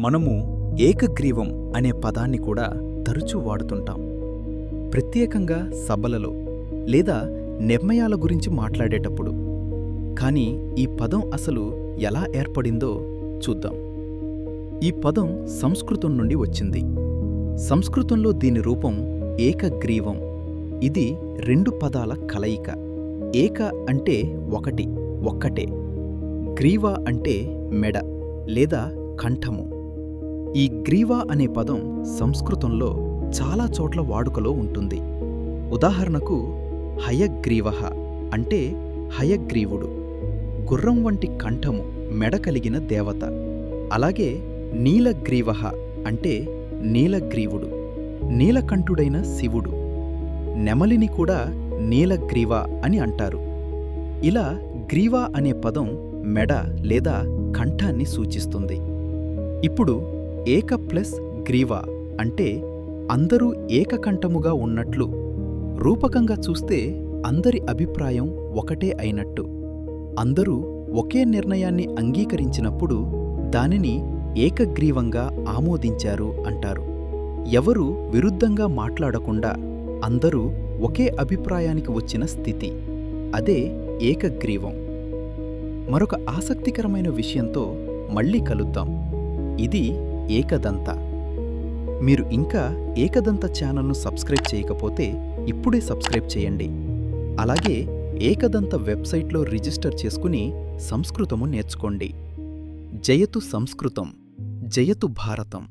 మనము ఏకగ్రీవం అనే పదాన్ని కూడా తరచూ వాడుతుంటాం. ప్రత్యేకంగా సభలలో లేదా నిర్ణయాల గురించి మాట్లాడేటప్పుడు. కానీ ఈ పదం అసలు ఎలా ఏర్పడిందో చూద్దాం. ఈ పదం సంస్కృతం నుండి వచ్చింది. సంస్కృతంలో దీని రూపం ఏకగ్రీవం. ఇది రెండు పదాల కలయిక. ఏక అంటే ఒకటి, ఒక్కటే. గ్రీవ అంటే మెడ లేదా కంఠము. ఈ గ్రీవ అనే పదం సంస్కృతంలో చాలా చోట్ల వాడుకలో ఉంటుంది. ఉదాహరణకు హయగ్రీవః అంటే హయగ్రీవుడు, గుర్రం వంటి కంఠము, మెడ కలిగిన దేవత. అలాగే నీలగ్రీవః అంటే నీలగ్రీవుడు, నీలకంఠుడైన శివుడు. నెమలిని కూడా నీలగ్రీవ అని అంటారు. ఇలా గ్రీవ అనే పదం మెడ లేదా కంఠాన్ని సూచిస్తుంది. ఇప్పుడు ఏక ప్లస్ గ్రీవ అంటే అందరూ ఏకకంఠముగా ఉన్నట్లు. రూపకంగా చూస్తే అందరి అభిప్రాయం ఒకటే అయినట్టు. అందరూ ఒకే నిర్ణయాన్ని అంగీకరించినప్పుడు దానిని ఏకగ్రీవంగా ఆమోదించారు అంటారు. ఎవరూ విరుద్ధంగా మాట్లాడకుండా అందరూ ఒకే అభిప్రాయానికి వచ్చిన స్థితి, అదే ఏకగ్రీవం. మరొక ఆసక్తికరమైన విషయంతో మళ్ళీ కలుద్దాం. ఇది ఏకదంత. మీరు ఇంకా ఏకదంత ఛానల్ను సబ్స్క్రైబ్ చేయకపోతే ఇప్పుడే సబ్స్క్రైబ్ చేయండి. అలాగే ఏకదంత వెబ్సైట్లో రిజిస్టర్ చేసుకుని సంస్కృతము నేర్చుకోండి. జయతు సంస్కృతం, జయతు భారతం.